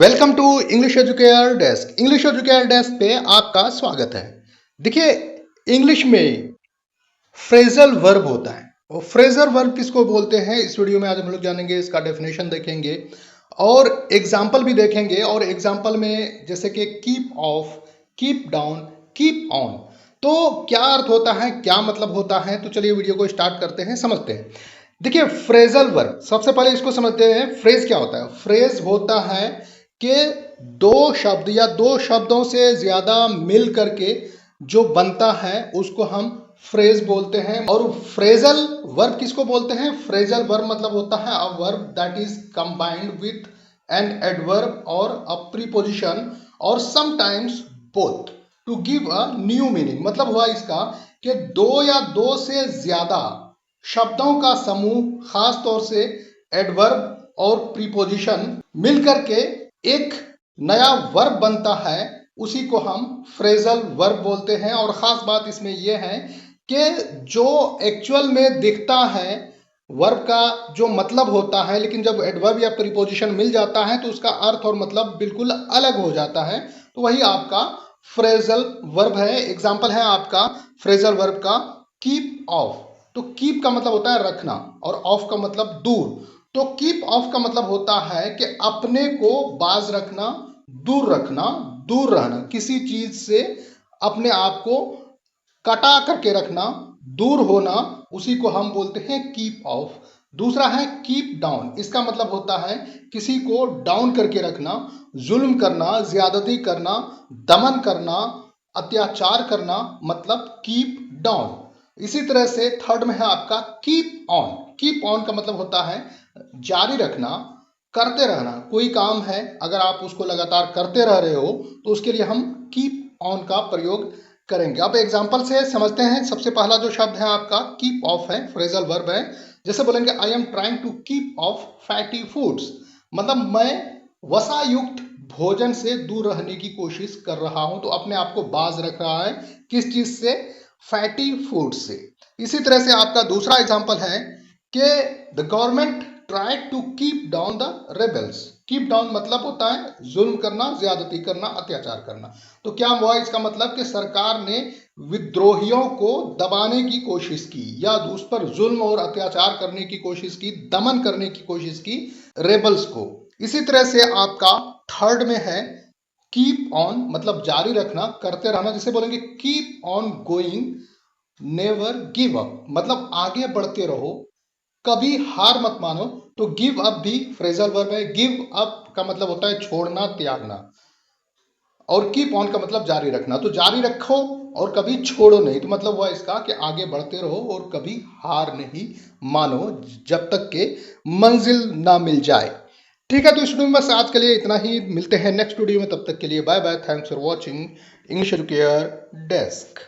Welcome to English Educare desk. English Educare desk पे आपका स्वागत है। देखिए, इंग्लिश में फ्रेजल वर्ब होता है और फ्रेजल वर्ब किसको बोलते हैं इस वीडियो में आज हम लोग जानेंगे, इसका डेफिनेशन देखेंगे और एग्जाम्पल भी देखेंगे। और एग्जाम्पल में जैसे कि keep of, keep down, keep on, तो क्या अर्थ होता है, क्या मतलब होता है, तो चलिए वीडियो को स्टार्ट करते हैं, समझते हैं। देखिए, फ्रेजल वर्ब, सबसे पहले इसको समझते हैं। फ्रेज क्या होता है? फ्रेज होता है कि दो शब्द या दो शब्दों से ज्यादा मिल करके जो बनता है उसको हम फ्रेज बोलते हैं। और फ्रेजल वर्ब किसको बोलते हैं? फ्रेजल वर्ब मतलब होता है a verb that is combined with an adverb और अ प्रीपोजिशन और sometimes both to give a new meaning. मतलब हुआ इसका कि दो या दो से ज्यादा शब्दों का समूह, खास तौर से एडवर्ब और प्रीपोजिशन मिलकर के एक नया वर्ब बनता है, उसी को हम फ्रेजल वर्ब बोलते हैं। और खास बात इसमें यह है कि जो एक्चुअल में दिखता है वर्ब का जो मतलब होता है, लेकिन जब एडवर्ब या प्रीपोजिशन मिल जाता है तो उसका अर्थ और मतलब बिल्कुल अलग हो जाता है। तो वही आपका फ्रेजल वर्ब है। एग्जाम्पल है आपका फ्रेजल वर्ब का कीप ऑफ। तो कीप का मतलब होता है रखना और ऑफ का मतलब दूर। तो कीप ऑफ का मतलब होता है कि अपने को बाज रखना, दूर रखना, दूर रहना, किसी चीज से अपने आप को कटा करके रखना, दूर होना, उसी को हम बोलते हैं कीप ऑफ। दूसरा है कीप डाउन। इसका मतलब होता है किसी को डाउन करके रखना, जुल्म करना, ज्यादती करना, दमन करना, अत्याचार करना, मतलब कीप डाउन। इसी तरह से थर्ड में है आपका कीप ऑन। कीप ऑन का मतलब होता है जारी रखना, करते रहना। कोई काम है, अगर आप उसको लगातार करते रह रहे हो तो उसके लिए हम कीप ऑन का प्रयोग करेंगे। अब एग्जांपल से समझते हैं। सबसे पहला जो शब्द है आपका कीप ऑफ है, फ्रेजल वर्ब है। जैसे बोलेंगे I am trying to keep off fatty foods, मतलब मैं वसा युक्त भोजन से दूर रहने की कोशिश कर रहा हूं। तो अपने आप को बाज रख रहा है, किस चीज से? फैटी फूड से। इसी तरह से आपका दूसरा एग्जांपल है कि the government tried to keep down the rebels. Keep down मतलब होता है जुल्म करना, ज्यादती करना, अत्याचार करना। तो क्या हुआ इसका मतलब कि सरकार ने विद्रोहियों को दबाने की कोशिश की या उस पर जुल्म और अत्याचार करने की कोशिश की, दमन करने की कोशिश की रेबल्स को। इसी तरह से आपका थर्ड में है कीप ऑन, मतलब जारी रखना, करते रहना। जैसे बोलेंगे keep on going, never give up, मतलब आगे बढ़ते रहो, कभी हार मत मानो। तो गिव अप भी फ्रेजल वर्ब है। गिव अप का मतलब होता है छोड़ना, त्यागना। और कीप ऑन का मतलब जारी रखना। तो जारी रखो और कभी छोड़ो नहीं। तो मतलब हुआ इसका कि आगे बढ़ते रहो और कभी हार नहीं मानो जब तक के मंजिल ना मिल जाए। ठीक है, तो इस वीडियो में बस आज के लिए इतना ही। मिलते हैं नेक्स्ट वीडियो में, तब तक के लिए bye bye. Thanks for watching English Educare desk.